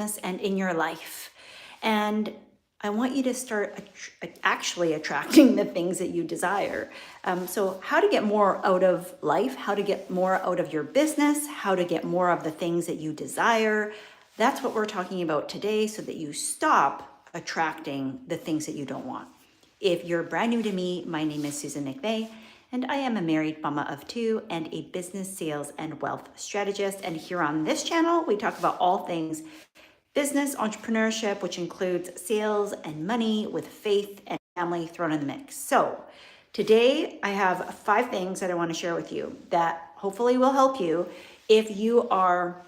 and in your life. And I want you to start actually attracting the things that you desire. So how to get more out of life, how to get more out of your business, how to get more of the things that you desire. That's what we're talking about today, so that you stop attracting the things that you don't want. If you're brand new to me, my name is Susan McVeigh, and I am a married mama of two and a business, sales, and wealth strategist. And here on this channel, we talk about all things business, entrepreneurship, which includes sales and money, with faith and family thrown in the mix. So today I have 5 things that I want to share with you that hopefully will help you if you are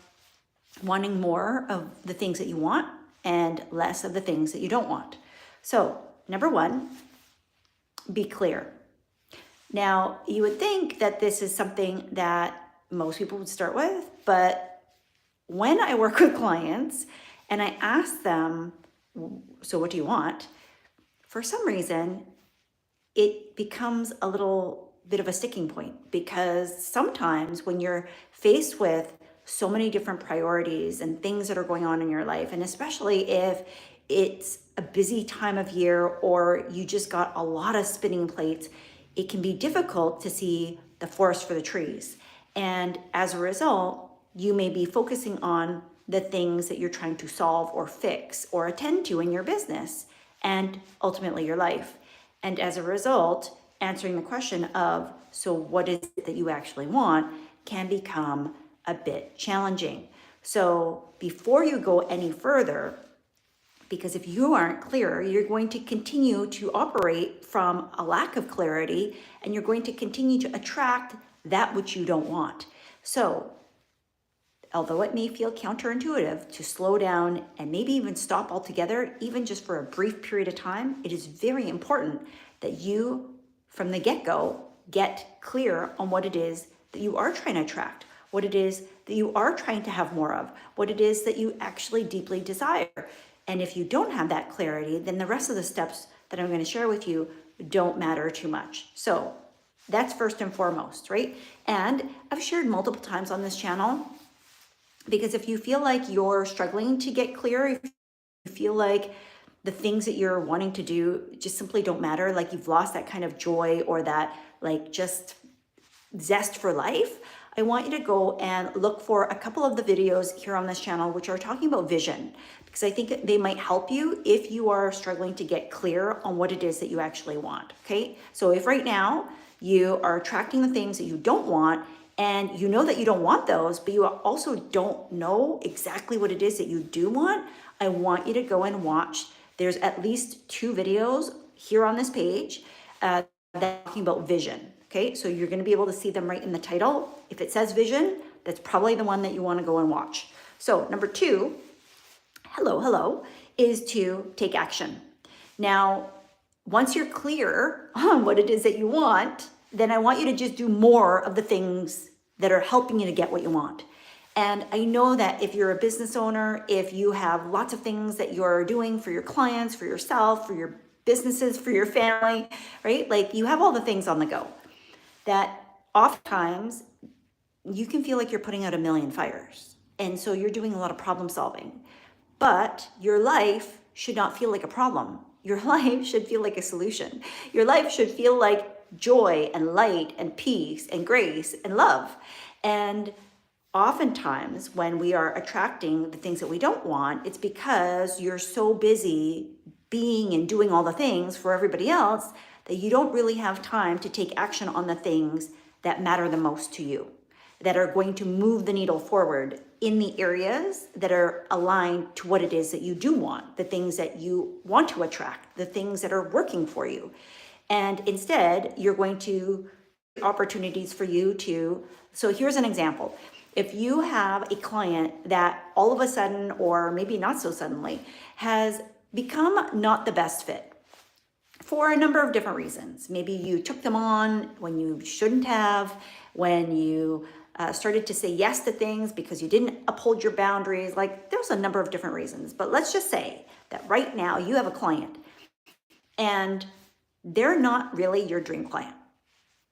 wanting more of the things that you want and less of the things that you don't want. So number 1, be clear. Now, you would think that this is something that most people would start with, but when I work with clients and I ask them, so what do you want? For some reason, it becomes a little bit of a sticking point, because sometimes when you're faced with so many different priorities and things that are going on in your life, and especially if it's a busy time of year or you just got a lot of spinning plates, it can be difficult to see the forest for the trees. And as a result, you may be focusing on the things that you're trying to solve or fix or attend to in your business and ultimately your life. And as a result, answering the question of, so what is it that you actually want, can become a bit challenging. So before you go any further, because if you aren't clear, you're going to continue to operate from a lack of clarity, and you're going to continue to attract that which you don't want. So although it may feel counterintuitive to slow down and maybe even stop altogether, even just for a brief period of time, it is very important that you, from the get-go, get clear on what it is that you are trying to attract, what it is that you are trying to have more of, what it is that you actually deeply desire. And if you don't have that clarity, then the rest of the steps that I'm going to share with you don't matter too much. So that's first and foremost, right? And I've shared multiple times on this channel, because if you feel like you're struggling to get clear, if you feel like the things that you're wanting to do just simply don't matter, like you've lost that kind of joy or that like just zest for life, I want you to go and look for a couple of the videos here on this channel which are talking about vision, because I think they might help you if you are struggling to get clear on what it is that you actually want. Okay, so if right now you are attracting the things that you don't want, and you know that you don't want those, but you also don't know exactly what it is that you do want, I want you to go and watch. There's at least 2 videos here on this page that are talking about vision. Okay, so you're going to be able to see them right in the title. If it says vision, that's probably the one that you want to go and watch. So number 2, hello, is to take action. Now, once you're clear on what it is that you want, then I want you to just do more of the things that are helping you to get what you want. And I know that if you're a business owner, if you have lots of things that you're doing for your clients, for yourself, for your businesses, for your family, right? Like you have all the things on the go, that oftentimes you can feel like you're putting out a million fires. And so you're doing a lot of problem solving. But your life should not feel like a problem. Your life should feel like a solution. Your life should feel like joy and light and peace and grace and love. And oftentimes when we are attracting the things that we don't want, it's because you're so busy being and doing all the things for everybody else that you don't really have time to take action on the things that matter the most to you, that are going to move the needle forward in the areas that are aligned to what it is that you do want, the things that you want to attract, the things that are working for you. And instead, you're going to opportunities for you to, so here's an example. If you have a client that all of a sudden, or maybe not so suddenly, has become not the best fit for a number of different reasons. Maybe you took them on when you shouldn't have, when you started to say yes to things because you didn't uphold your boundaries. Like there's a number of different reasons, but let's just say that right now you have a client and they're not really your dream client.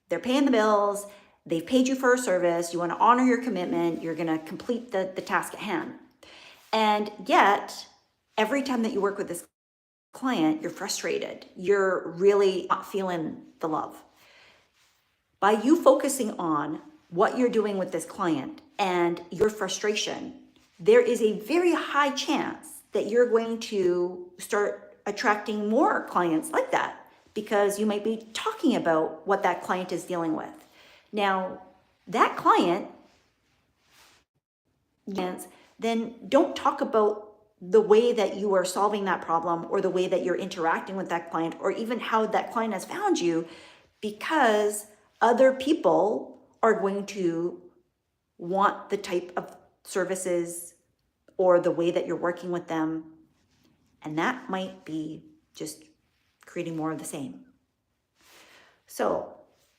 They're paying the bills, they've paid you for a service, you want to honor your commitment, you're going to complete the task at hand. And yet, every time that you work with this client, you're frustrated. You're really not feeling the love. By you focusing on what you're doing with this client and your frustration, there is a very high chance that you're going to start attracting more clients like that, because you might be talking about what that client is dealing with. Now, that client, then don't talk about the way that you are solving that problem or the way that you're interacting with that client or even how that client has found you, because other people are going to want the type of services or the way that you're working with them. And that might be just creating more of the same. So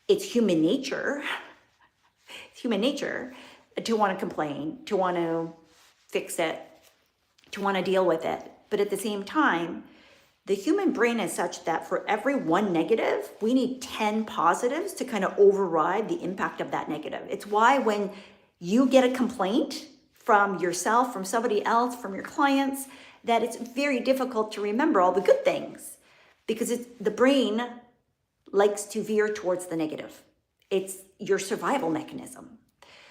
it's human nature. It's human nature to want to complain, to want to fix it, to want to deal with it. But at the same time, the human brain is such that for every one negative, we need 10 positives to kind of override the impact of that negative. It's why when you get a complaint from yourself, from somebody else, from your clients, that it's very difficult to remember all the good things, because the brain likes to veer towards the negative. It's your survival mechanism.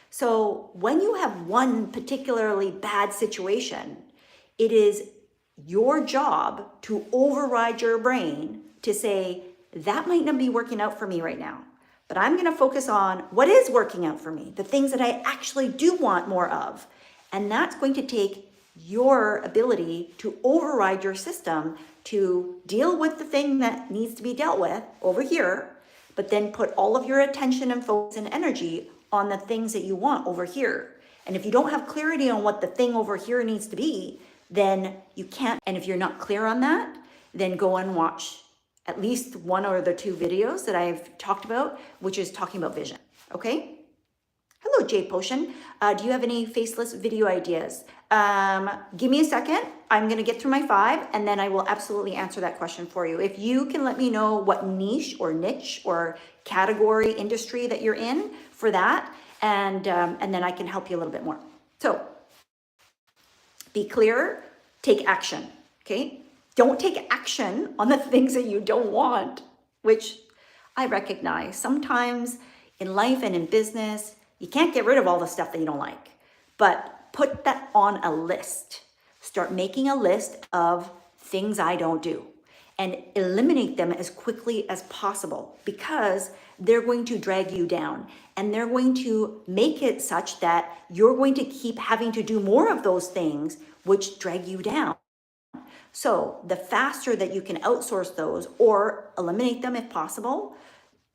So when you have one particularly bad situation, it is your job to override your brain to say, that might not be working out for me right now, but I'm going to focus on what is working out for me, the things that I actually do want more of. And that's going to take your ability to override your system to deal with the thing that needs to be dealt with over here, but then put all of your attention and focus and energy on the things that you want over here. And if you don't have clarity on what the thing over here needs to be, then you can't. And if you're not clear on that, then go and watch at least one or the two videos that I've talked about, which is talking about vision. Okay? Hello, Jay Potion. Do you have any faceless video ideas? Give me a second. I'm going to get through my 5, and then I will absolutely answer that question for you. If you can let me know what niche or category, industry that you're in for that, and then I can help you a little bit more. So be clear, take action, okay? Don't take action on the things that you don't want, which I recognize. Sometimes in life and in business, you can't get rid of all the stuff that you don't like, but put that on a list. Start making a list of things I don't do and eliminate them as quickly as possible, because they're going to drag you down and they're going to make it such that you're going to keep having to do more of those things which drag you down. So the faster that you can outsource those or eliminate them if possible,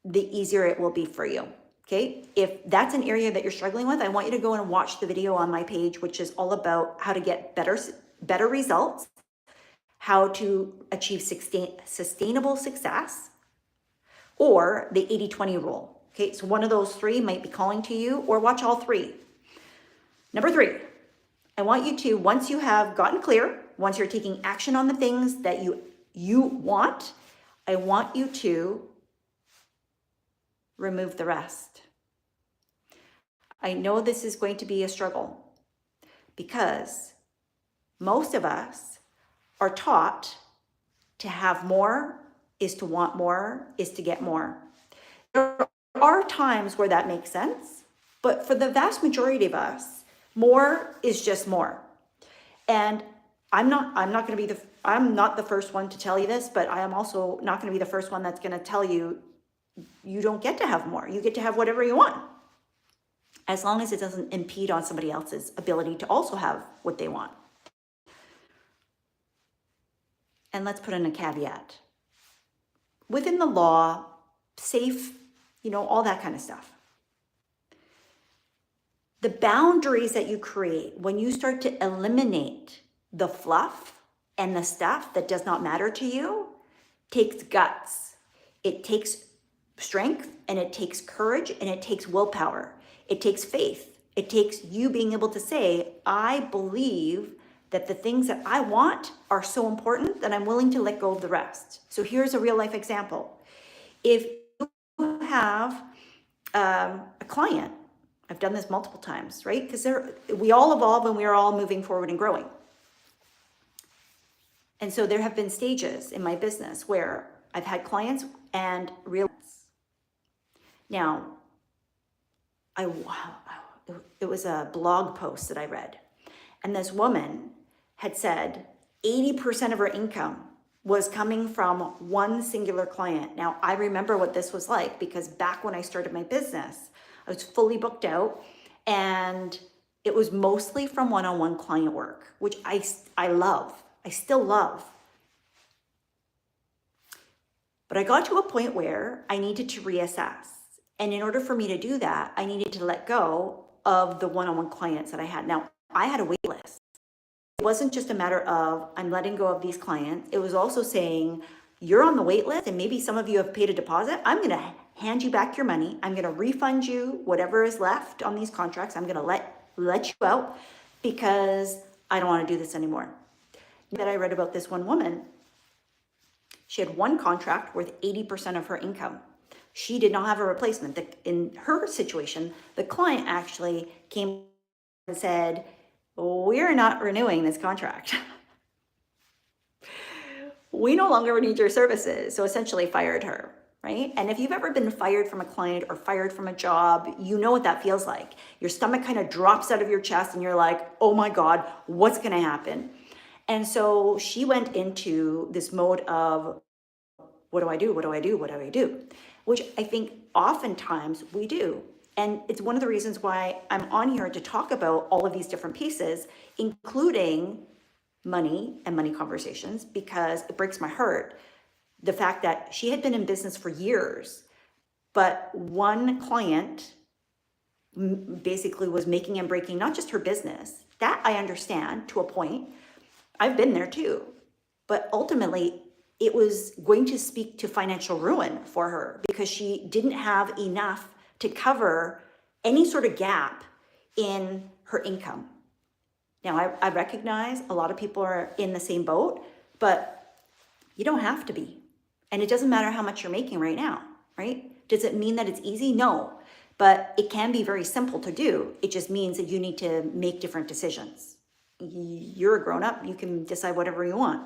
the easier it will be for you. Okay, if that's an area that you're struggling with, I want you to go and watch the video on my page, which is all about how to get better results, how to achieve sustainable success, or the 80-20 rule. Okay, so one of those 3 might be calling to you, or watch all 3. Number 3, I want you to, once you have gotten clear, once you're taking action on the things that you want, I want you to remove the rest. I know this is going to be a struggle, because most of us are taught to have more is to want more, is to get more. There are times where that makes sense, but for the vast majority of us, more is just more. And I'm not the first one to tell you this, but I am also not going to be the first one that's going to tell you you don't get to have more. You get to have whatever you want, as long as it doesn't impede on somebody else's ability to also have what they want. And let's put in a caveat. Within the law, safe, all that kind of stuff. The boundaries that you create when you start to eliminate the fluff and the stuff that does not matter to you takes guts. It takes strength, and it takes courage, and it takes willpower. It takes faith. It takes you being able to say, I believe that the things that I want are so important that I'm willing to let go of the rest. So here's a real life example. If you have a client, I've done this multiple times, right? Because we all evolve and we are all moving forward and growing. And so there have been stages in my business where I've had clients and real. Now, it was a blog post that I read, and this woman had said 80% of her income was coming from one singular client. Now, I remember what this was like because back when I started my business, I was fully booked out, and it was mostly from one-on-one client work, which I love. I still love. But I got to a point where I needed to reassess. And in order for me to do that, I needed to let go of the one-on-one clients that I had. Now, I had a wait list. It wasn't just a matter of I'm letting go of these clients. It was also saying, you're on the wait list and maybe some of you have paid a deposit. I'm going to hand you back your money. I'm going to refund you whatever is left on these contracts. I'm going to let you out because I don't want to do this anymore. That I read about this one woman. She had one contract worth 80% of her income. She did not have a replacement. In her situation, the client actually came and said, we're not renewing this contract. We no longer need your services. So essentially fired her, right? And if you've ever been fired from a client or fired from a job, you know what that feels like. Your stomach kind of drops out of your chest and you're like, oh my God, what's going to happen? And so she went into this mode of, what do I do? What do I do? What do I do? Which I think oftentimes we do. And it's one of the reasons why I'm on here to talk about all of these different pieces, including money and money conversations, because it breaks my heart. The fact that she had been in business for years, but one client basically was making and breaking not just her business. That I understand to a point. I've been there too. But ultimately, it was going to speak to financial ruin for her because she didn't have enough to cover any sort of gap in her income. Now, I recognize a lot of people are in the same boat, but you don't have to be. And it doesn't matter how much you're making right now, right? Does it mean that it's easy? No, but it can be very simple to do. It just means that you need to make different decisions. You're a grown up, you can decide whatever you want.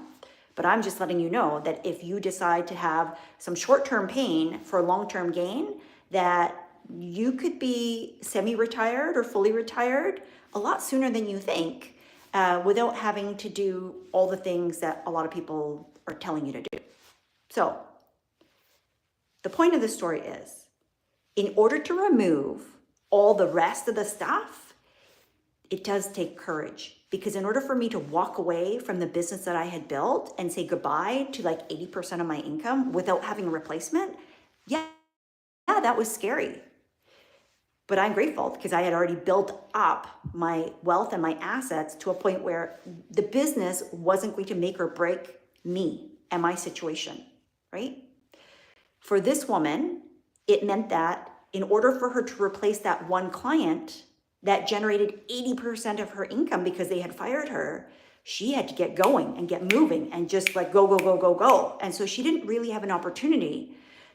But I'm just letting you know that if you decide to have some short-term pain for long-term gain, that you could be semi-retired or fully retired a lot sooner than you think without having to do all the things that a lot of people are telling you to do. So the point of the story is, in order to remove all the rest of the stuff, it does take courage. Because in order for me to walk away from the business that I had built and say goodbye to like 80% of my income without having a replacement, yeah, that was scary. But I'm grateful because I had already built up my wealth and my assets to a point where the business wasn't going to make or break me and my situation, right? For this woman, it meant that in order for her to replace that one client that generated 80% of her income because they had fired her, she had to get going and get moving and just like go, go, go, go, go. And so she didn't really have an opportunity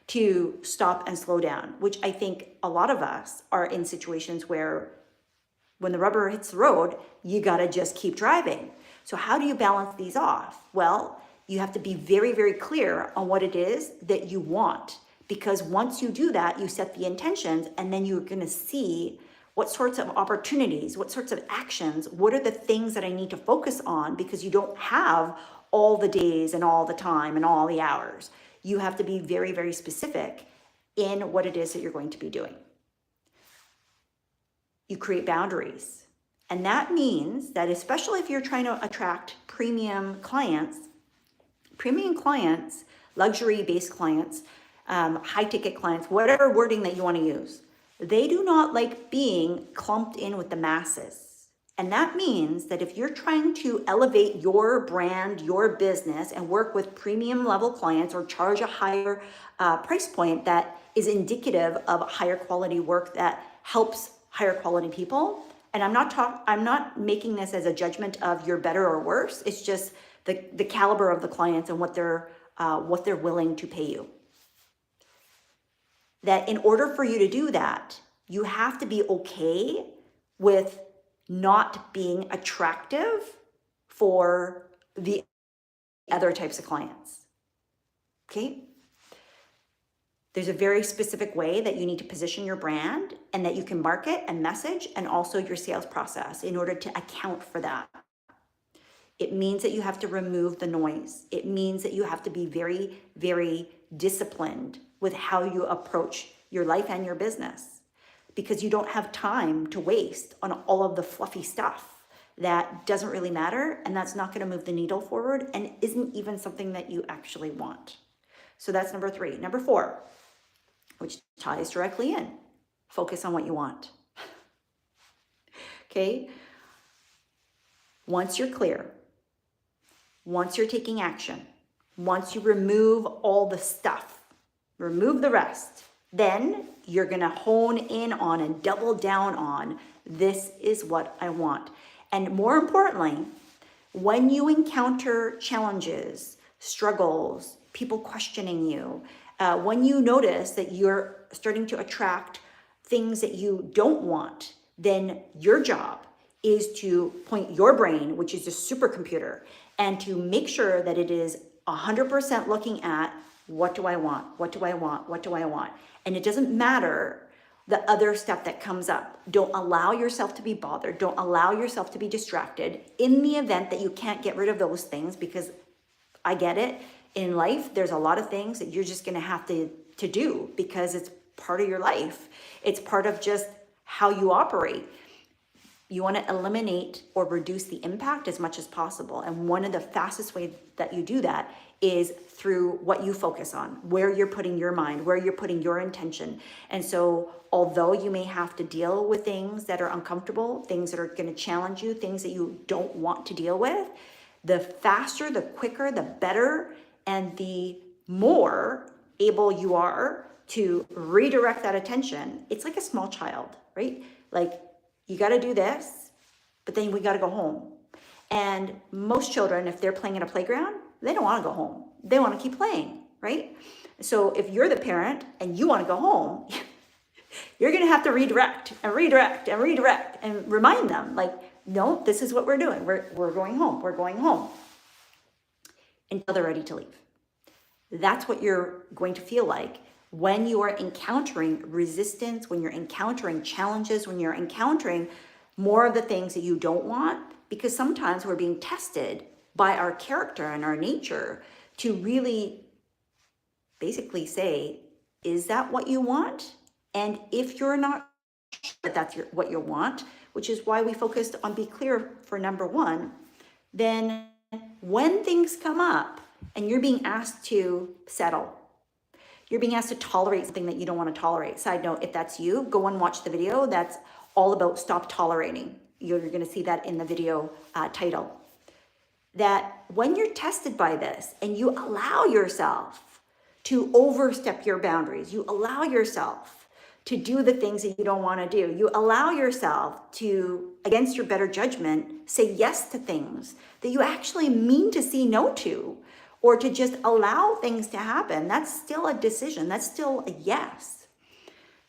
to stop and slow down, which I think a lot of us are in situations where when the rubber hits the road, you gotta just keep driving. So how do you balance these off? Well, you have to be very, very clear on what it is that you want. Because once you do that, you set the intentions and then you're gonna see what sorts of opportunities, what sorts of actions, what are the things that I need to focus on, because you don't have all the days and all the time and all the hours. You have to be very, very specific in what it is that you're going to be doing. You create boundaries. And that means that especially if you're trying to attract premium clients, luxury-based clients, high-ticket clients, whatever wording that you want to use, they do not like being clumped in with the masses. And that means that if you're trying to elevate your brand, your business, and work with premium level clients or charge a higher price point that is indicative of higher quality work that helps higher quality people, and I'm not making this as a judgment of you're better or worse. It's just the caliber of the clients and what they're willing to pay you. That in order for you to do that, you have to be okay with not being attractive for the other types of clients. Okay? There's a very specific way that you need to position your brand and that you can market and message, and also your sales process in order to account for that. It means that you have to remove the noise. It means that you have to be very, very disciplined with how you approach your life and your business, because you don't have time to waste on all of the fluffy stuff that doesn't really matter, and that's not going to move the needle forward and isn't even something that you actually want. So that's number 3. Number 4, which ties directly in, focus on what you want. Okay? Once you're clear, once you're taking action, once you remove all the stuff, remove the rest, then you're gonna hone in on and double down on, this is what I want. And more importantly, when you encounter challenges, struggles, people questioning you, when you notice that you're starting to attract things that you don't want, then your job is to point your brain, which is a supercomputer, and to make sure that it is 100% looking at, what do I want? What do I want? What do I want? And it doesn't matter the other stuff that comes up. Don't allow yourself to be bothered. Don't allow yourself to be distracted in the event that you can't get rid of those things, because I get it. In life, there's a lot of things that you're just gonna have to do because it's part of your life. It's part of just how you operate. You want to eliminate or reduce the impact as much as possible. And one of the fastest ways that you do that is through what you focus on, where you're putting your mind, where you're putting your intention. And so although you may have to deal with things that are uncomfortable, things that are going to challenge you, things that you don't want to deal with, the faster, the quicker, the better, and the more able you are to redirect that attention. It's like a small child, right? Like, you got to do this, but then we got to go home. And most children, if they're playing in a playground, they don't want to go home. They want to keep playing, right? So if you're the parent and you want to go home, you're going to have to redirect and redirect and redirect and remind them, like, no, this is what we're doing. We're going home. We're going home until they're ready to leave. That's what you're going to feel like when you are encountering resistance, when you're encountering challenges, when you're encountering more of the things that you don't want, because sometimes we're being tested by our character and our nature to really basically say, is that what you want? And if you're not sure that that's what you want, which is why we focused on be clear for number 1, then when things come up and you're being asked to settle, you're being asked to tolerate something that you don't want to tolerate. Side note, if that's you, go and watch the video. That's all about stop tolerating. You're going to see that in the video title. That when you're tested by this and you allow yourself to overstep your boundaries, you allow yourself to do the things that you don't want to do, you allow yourself to, against your better judgment, say yes to things that you actually mean to say no to, or to just allow things to happen, that's still a decision. That's still a yes.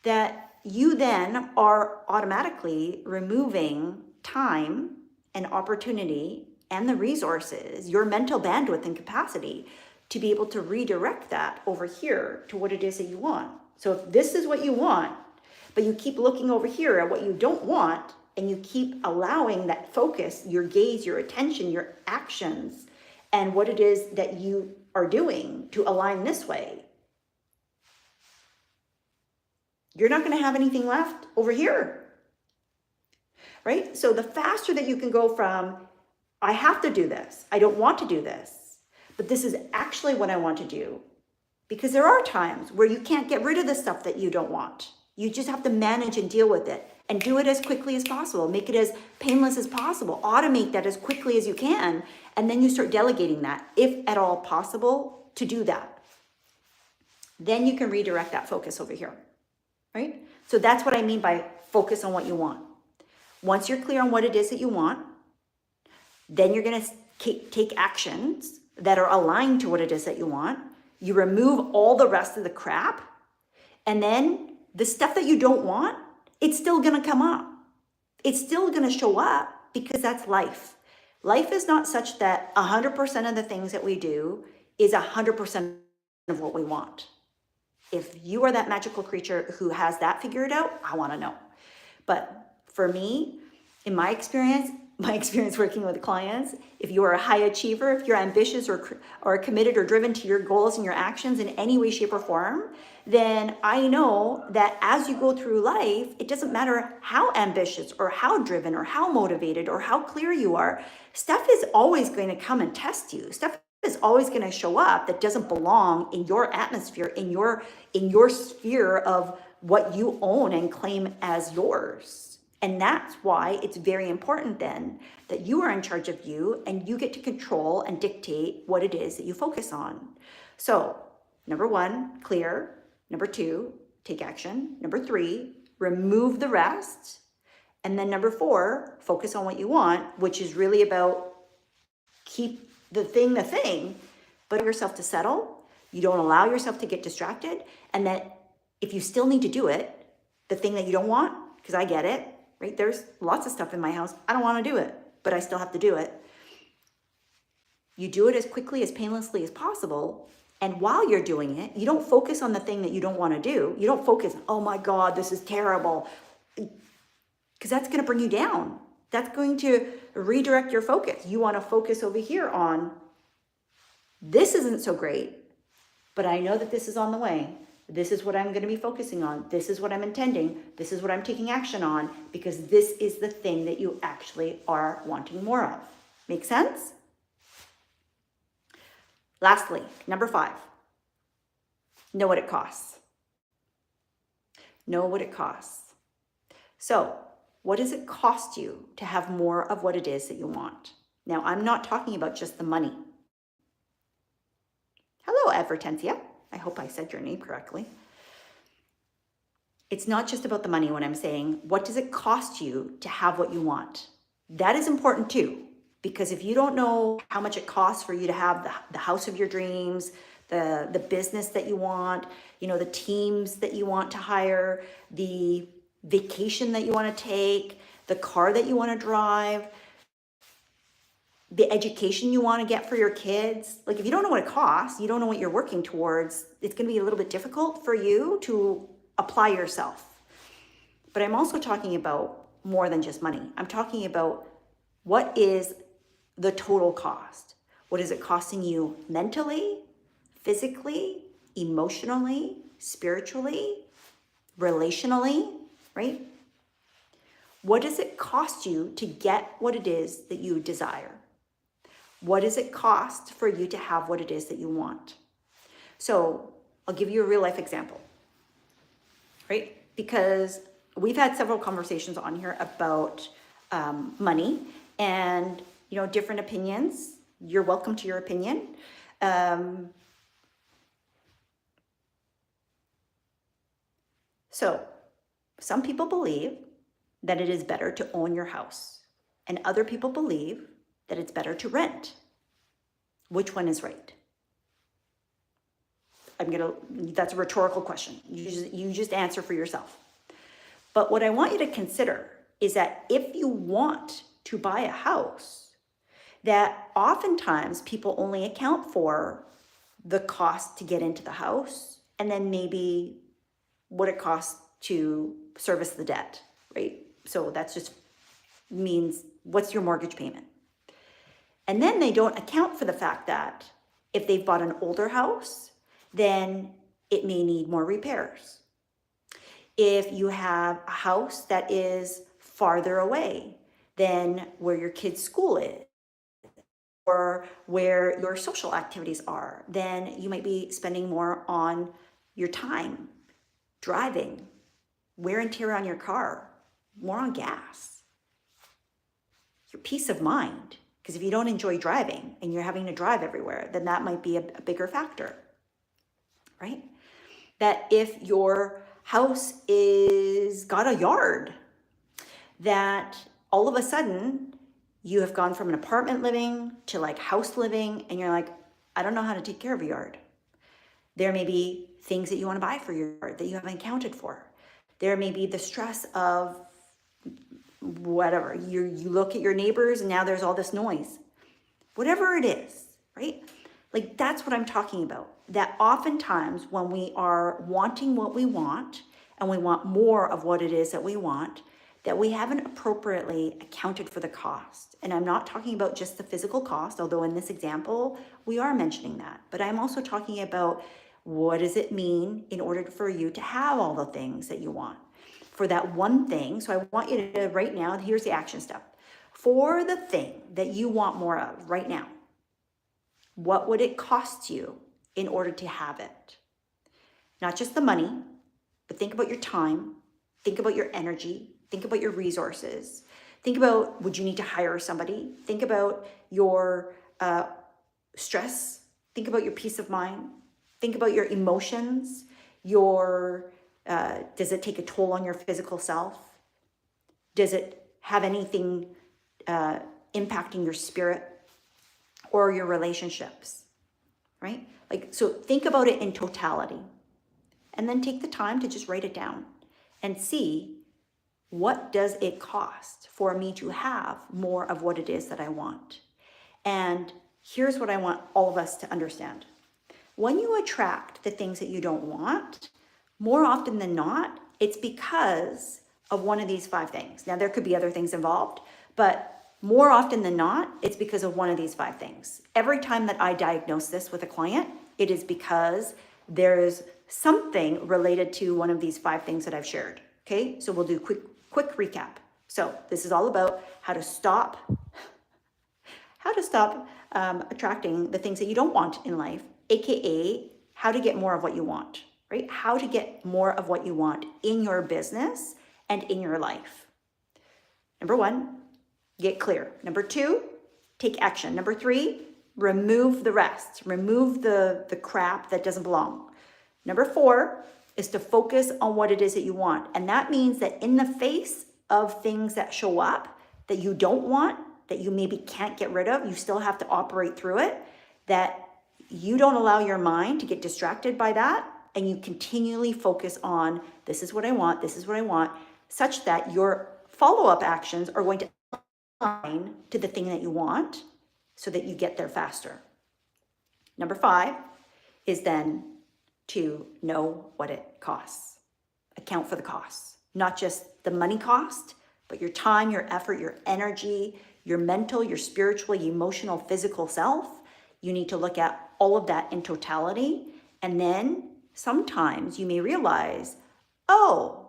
That you then are automatically removing time and opportunity and the resources, your mental bandwidth and capacity to be able to redirect that over here to what it is that you want. So if this is what you want, but you keep looking over here at what you don't want, and you keep allowing that focus, your gaze, your attention, your actions, and what it is that you are doing to align this way, you're not going to have anything left over here, right? So the faster that you can go from, I have to do this, I don't want to do this, but this is actually what I want to do. Because there are times where you can't get rid of the stuff that you don't want. You just have to manage and deal with it, and do it as quickly as possible. Make it as painless as possible. Automate that as quickly as you can. And then you start delegating that, if at all possible, to do that. Then you can redirect that focus over here, right? So that's what I mean by focus on what you want. Once you're clear on what it is that you want, then you're going to take actions that are aligned to what it is that you want. You remove all the rest of the crap, and then the stuff that you don't want, it's still going to come up. It's still going to show up, because that's life. Life is not such that 100% of the things that we do is 100% of what we want. If you are that magical creature who has that figured out, I want to know. But for me, in my experience working with clients, if you are a high achiever, if you're ambitious or committed or driven to your goals and your actions in any way, shape, or form, then I know that as you go through life, it doesn't matter how ambitious or how driven or how motivated or how clear you are, stuff is always going to come and test you. Stuff is always going to show up that doesn't belong in your atmosphere, in your sphere of what you own and claim as yours. And that's why it's very important then that you are in charge of you and you get to control and dictate what it is that you focus on. So, number 1, clear. Number 2, take action. Number 3, remove the rest. And then number 4, focus on what you want, which is really about keep the thing, but yourself to settle. You don't allow yourself to get distracted. And that if you still need to do it, the thing that you don't want, because I get it, right? There's lots of stuff in my house. I don't want to do it, but I still have to do it. You do it as quickly, as painlessly as possible. And while you're doing it, you don't focus on the thing that you don't want to do. You don't focus, oh my God, this is terrible. Because that's going to bring you down. That's going to redirect your focus. You want to focus over here on, this isn't so great, but I know that this is on the way. This is what I'm going to be focusing on. This is what I'm intending. This is what I'm taking action on, because this is the thing that you actually are wanting more of. Make sense? Lastly, number 5, know what it costs. Know what it costs. So, what does it cost you to have more of what it is that you want? Now, I'm not talking about just the money. Hello, Advertencia. I hope I said your name correctly. It's not just about the money when I'm saying, what does it cost you to have what you want? That is important too, because if you don't know how much it costs for you to have the house of your dreams, the business that you want, the teams that you want to hire, the vacation that you want to take, the car that you want to drive, the education you want to get for your kids. Like, if you don't know what it costs, you don't know what you're working towards, it's going to be a little bit difficult for you to apply yourself. But I'm also talking about more than just money. I'm talking about what is the total cost. What is it costing you mentally, physically, emotionally, spiritually, relationally, right? What does it cost you to get what it is that you desire? What does it cost for you to have what it is that you want? So I'll give you a real life example, right? Because we've had several conversations on here about money and, different opinions. You're welcome to your opinion. So some people believe that it is better to own your house, and other people believe that it's better to rent. Which one is right? That's a rhetorical question. You just answer for yourself. But what I want you to consider is that if you want to buy a house, that oftentimes people only account for the cost to get into the house and then maybe what it costs to service the debt, right? So that just means, what's your mortgage payment? And then they don't account for the fact that if they've bought an older house, then it may need more repairs. If you have a house that is farther away than where your kid's school is, or where your social activities are, then you might be spending more on your time, driving, wear and tear on your car, more on gas, your peace of mind. Because if you don't enjoy driving and you're having to drive everywhere, then that might be a bigger factor, right? That if your house is got a yard, that all of a sudden you have gone from an apartment living to like house living, and you're like, I don't know how to take care of a yard. There may be things that you want to buy for your yard that you haven't accounted for. There may be the stress of whatever. You look at your neighbors and now there's all this noise. Whatever it is, right? Like that's what I'm talking about. That oftentimes when we are wanting what we want and we want more of what it is that we want, that we haven't appropriately accounted for the cost. And I'm not talking about just the physical cost, although in this example, we are mentioning that. But I'm also talking about what does it mean in order for you to have all the things that you want? For that one thing, so I want you to, right now, here's the action step. For the thing that you want more of right now, what would it cost you in order to have it? Not just the money, but think about your time, think about your energy, think about your resources. Think about, would you need to hire somebody? Think about your stress. Think about your peace of mind. Think about your emotions. Does it take a toll on your physical self? Does it have anything impacting your spirit or your relationships, right? Like, so think about it in totality and then take the time to just write it down and see, what does it cost for me to have more of what it is that I want? And here's what I want all of us to understand. When you attract the things that you don't want, more often than not, it's because of one of these 5 things. Now, there could be other things involved, but more often than not, it's because of one of these 5 things. Every time that I diagnose this with a client, it is because there's something related to one of these 5 things that I've shared. Okay, so we'll do quick recap. So this is all about how to stop attracting the things that you don't want in life, aka how to get more of what you want, right? How to get more of what you want in your business and in your life. Number 1, get clear. Number 2, take action. Number 3, remove the rest. Remove the crap that doesn't belong. Number 4 is to focus on what it is that you want. And that means that in the face of things that show up that you don't want, that you maybe can't get rid of, you still have to operate through it, that you don't allow your mind to get distracted by that, and you continually focus on, this is what I want, this is what I want, such that your follow-up actions are going to align to the thing that you want so that you get there faster. Number 5 is then to know what it costs. Account for the costs, not just the money cost, but your time, your effort, your energy, your mental, your spiritual, emotional, physical self. You need to look at all of that in totality. And then sometimes you may realize, oh,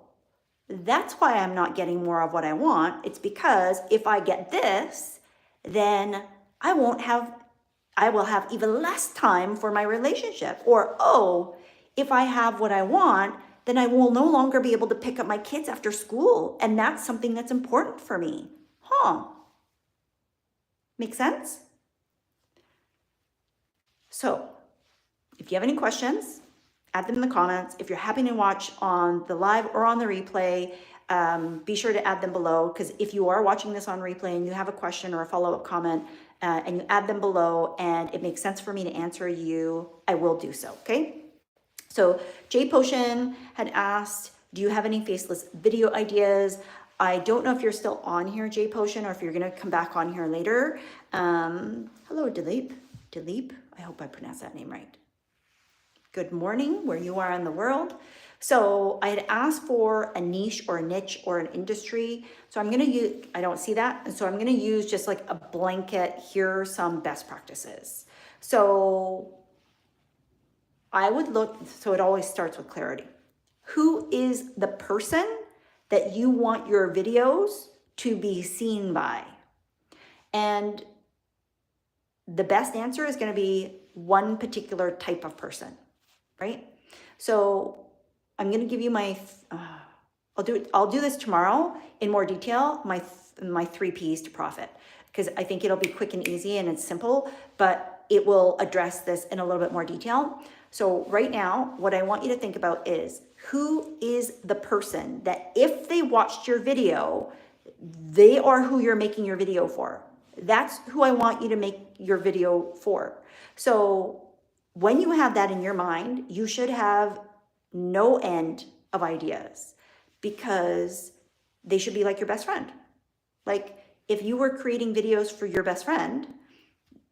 that's why I'm not getting more of what I want. It's because if I get this, then I will have even less time for my relationship. Or, oh, if I have what I want, then I will no longer be able to pick up my kids after school. And that's something that's important for me. Make sense? So if you have any questions, add them in the comments. If you're happy to watch on the live or on the replay, be sure to add them below, because if you are watching this on replay and you have a question or a follow-up comment and you add them below and it makes sense for me to answer you, I will do so, okay? So Jay Potion had asked, do you have any faceless video ideas? I don't know if you're still on here, Jay Potion, or if you're gonna come back on here later. Hello, Dilip. I hope I pronounced that name right. Good morning, where you are in the world. So I had asked for a niche or a niche or an industry. So I'm gonna use, I don't see that. And so I'm gonna use just like a blanket, here are some best practices. So I would look, so it always starts with clarity. Who is the person that you want your videos to be seen by? And the best answer is going to be one particular type of person, right? So I'm going to give you my, I'll do this tomorrow in more detail, my 3 Ps to profit, because I think it'll be quick and easy and it's simple, but it will address this in a little bit more detail. So right now, what I want you to think about is, who is the person that if they watched your video, they are who you're making your video for. That's who I want you to make your video for. So when you have that in your mind, you should have no end of ideas, because they should be like your best friend. Like if you were creating videos for your best friend,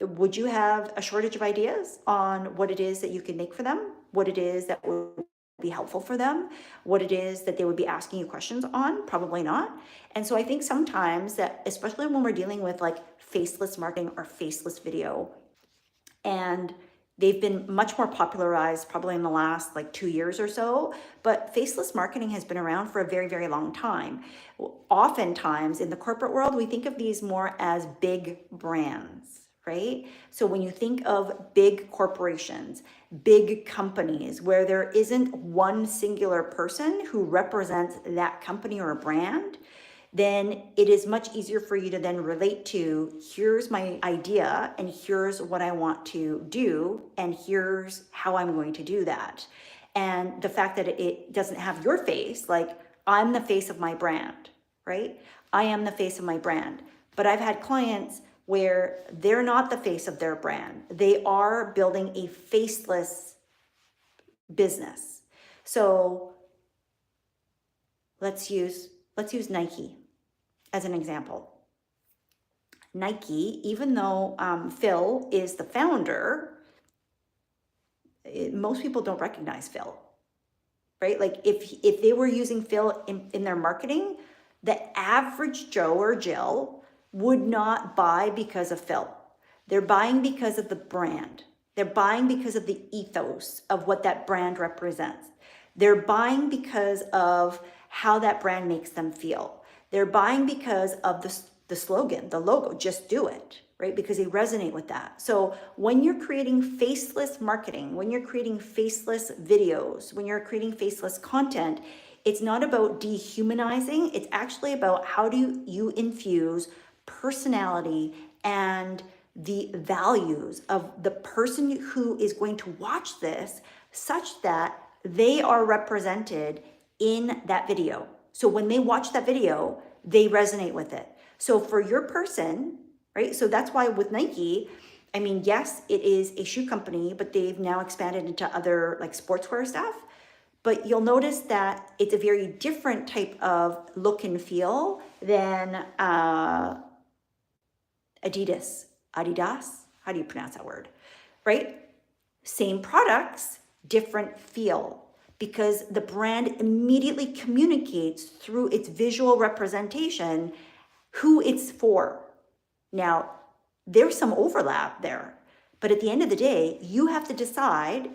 would you have a shortage of ideas on what it is that you can make for them? What it is that would be helpful for them? What it is that they would be asking you questions on? Probably not. And so I think sometimes that, especially when we're dealing with like faceless marketing or faceless video, and they've been much more popularized probably in the last like 2 years or so, but faceless marketing has been around for a very, very long time. Oftentimes in the corporate world, we think of these more as big brands, right? So when you think of big corporations, big companies where there isn't one singular person who represents that company or a brand, then it is much easier for you to then relate to, here's my idea and here's what I want to do and here's how I'm going to do that. And the fact that it doesn't have your face, like I'm the face of my brand, right? I am the face of my brand. But I've had clients where they're not the face of their brand. They are building a faceless business. So let's use Nike as an example. Nike, even though Phil is the founder, most people don't recognize Phil, right? Like if they were using Phil in their marketing, the average Joe or Jill would not buy because of Phil. They're buying because of the brand. They're buying because of the ethos of what that brand represents. They're buying because of how that brand makes them feel. They're buying because of the slogan, the logo, just do it, right? Because they resonate with that. So when you're creating faceless marketing, when you're creating faceless videos, when you're creating faceless content, it's not about dehumanizing. It's actually about how do you infuse personality and the values of the person who is going to watch this such that they are represented in that video. So when they watch that video, they resonate with it. So for your person, right? So that's why with Nike, I mean, yes, it is a shoe company, but they've now expanded into other like sportswear stuff. But you'll notice that it's a very different type of look and feel than Adidas. How do you pronounce that word? Right? Same products, different feel. Because the brand immediately communicates through its visual representation who it's for. Now, there's some overlap there, but at the end of the day, you have to decide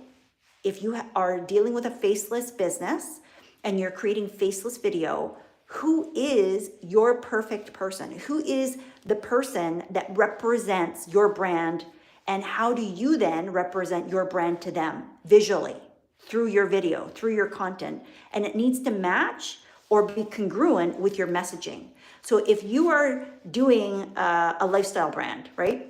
if you are dealing with a faceless business and you're creating faceless video, who is your perfect person? Who is the person that represents your brand, and how do you then represent your brand to them visually? Through your video, through your content, and it needs to match or be congruent with your messaging. So if you are doing a lifestyle brand, right?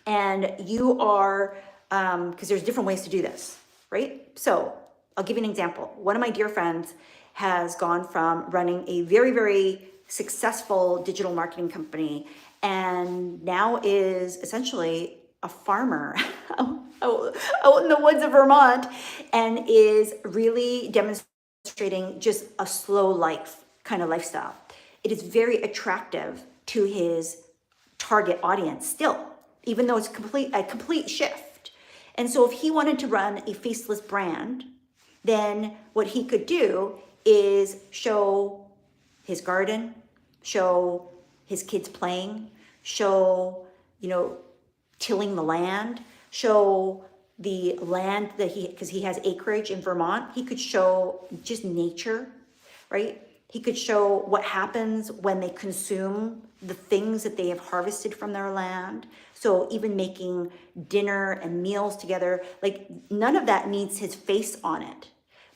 And you are, because there's different ways to do this, right? So I'll give you an example. One of my dear friends has gone from running a very, very successful digital marketing company and now is essentially a farmer out in the woods of Vermont and is really demonstrating just a slow life kind of lifestyle. It is very attractive to his target audience still, even though it's a complete shift. And so if he wanted to run a faceless brand, then what he could do is show his garden, show his kids playing, show, tilling the land, show the land that because he has acreage in Vermont, he could show just nature, right? He could show what happens when they consume the things that they have harvested from their land. So even making dinner and meals together, like none of that needs his face on it.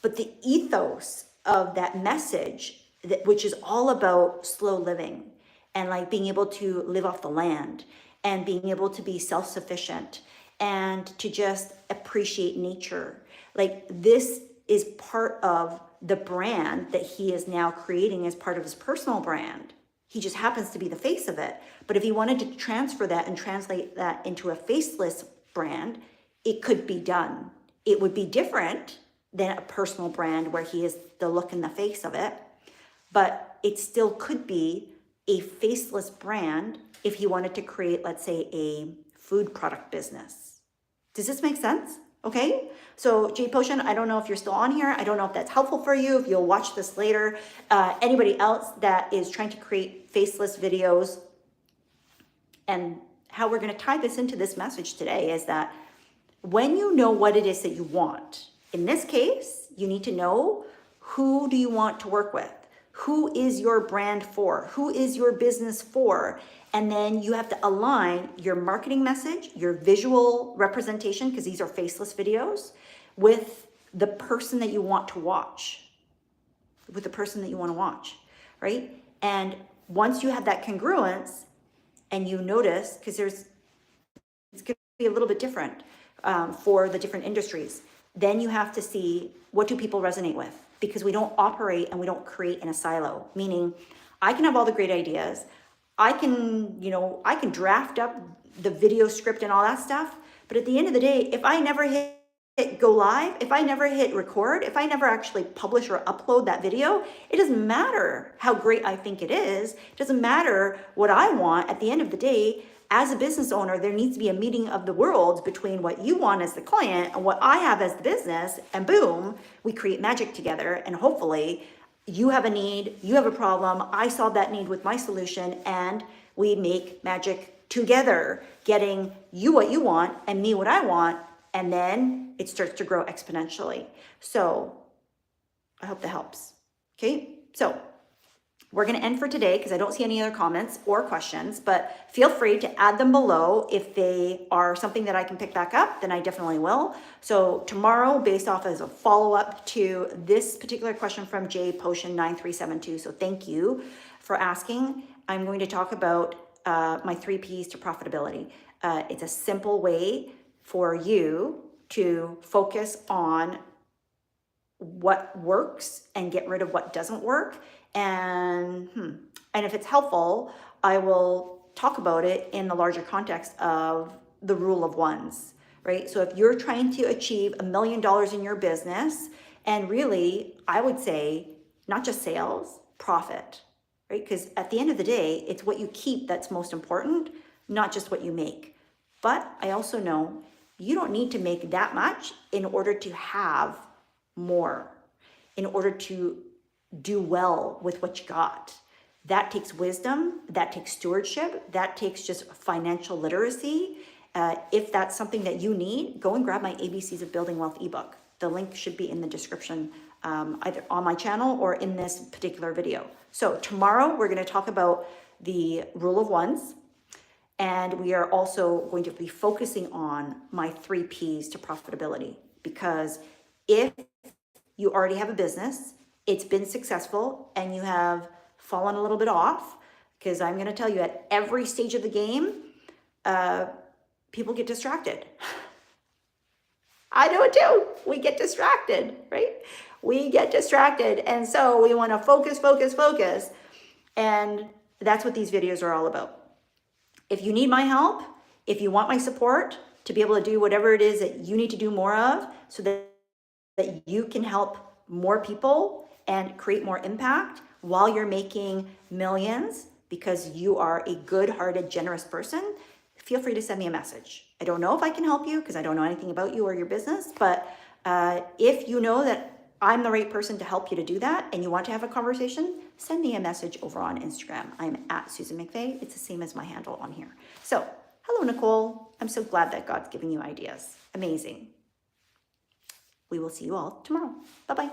But the ethos of that message, which is all about slow living and like being able to live off the land and being able to be self-sufficient and to just appreciate nature. Like this is part of the brand that he is now creating as part of his personal brand. He just happens to be the face of it. But if he wanted to transfer that and translate that into a faceless brand, it could be done. It would be different than a personal brand where he is the look and the face of it, but it still could be a faceless brand if he wanted to create, let's say, a food product business. Does this make sense? Okay, so Jay Potion, I don't know if you're still on here. I don't know if that's helpful for you, if you'll watch this later. Anybody else that is trying to create faceless videos, and how we're gonna tie this into this message today is that when you know what it is that you want, in this case, you need to know who do you want to work with? Who is your brand for? Who is your business for? And then you have to align your marketing message, your visual representation, because these are faceless videos, with the person that you want to watch, right? And once you have that congruence and you notice, because it's going to be a little bit different for the different industries, then you have to see what do people resonate with, because we don't operate and we don't create in a silo, meaning I can have all the great ideas. I can draft up the video script and all that stuff. But at the end of the day, if I never hit go live, if I never hit record, if I never actually publish or upload that video, it doesn't matter how great I think it is. It doesn't matter what I want. At the end of the day, as a business owner, there needs to be a meeting of the worlds between what you want as the client and what I have as the business. And boom, we create magic together. And hopefully you have a need, you have a problem, I solve that need with my solution, and we make magic together, getting you what you want and me what I want, and then it starts to grow exponentially. So I hope that helps. Okay, so we're going to end for today because I don't see any other comments or questions, but feel free to add them below. If they are something that I can pick back up, then I definitely will. So tomorrow, based off as a follow-up to this particular question from Jay Potion 9372, so thank you for asking, I'm going to talk about my 3 Ps to profitability. It's a simple way for you to focus on what works and get rid of what doesn't work. And if it's helpful, I will talk about it in the larger context of the rule of ones, right? So if you're trying to achieve $1 million in your business, and really, I would say, not just sales, profit, right? Because at the end of the day, it's what you keep that's most important, not just what you make. But I also know you don't need to make that much in order to have more, in order to do well with what you got. That takes wisdom, that takes stewardship, that takes just financial literacy. If that's something that you need, go and grab my ABCs of Building Wealth ebook. The link should be in the description, either on my channel or in this particular video. So tomorrow we're going to talk about the rule of ones, and we are also going to be focusing on my 3 Ps to profitability, because if you already have a business, it's been successful, and you have fallen a little bit off, because I'm going to tell you at every stage of the game, people get distracted. I do it too. We get distracted, right? We get distracted. And so we want to focus. And that's what these videos are all about. If you need my help, if you want my support to be able to do whatever it is that you need to do more of, so that you can help more people and create more impact while you're making millions, because you are a good-hearted, generous person, feel free to send me a message. I don't know if I can help you because I don't know anything about you or your business, but if you know that I'm the right person to help you to do that and you want to have a conversation, send me a message over on Instagram. I'm at Susan McVeigh. It's the same as my handle on here. So, hello, Nicole. I'm so glad that God's giving you ideas. Amazing. We will see you all tomorrow. Bye-bye.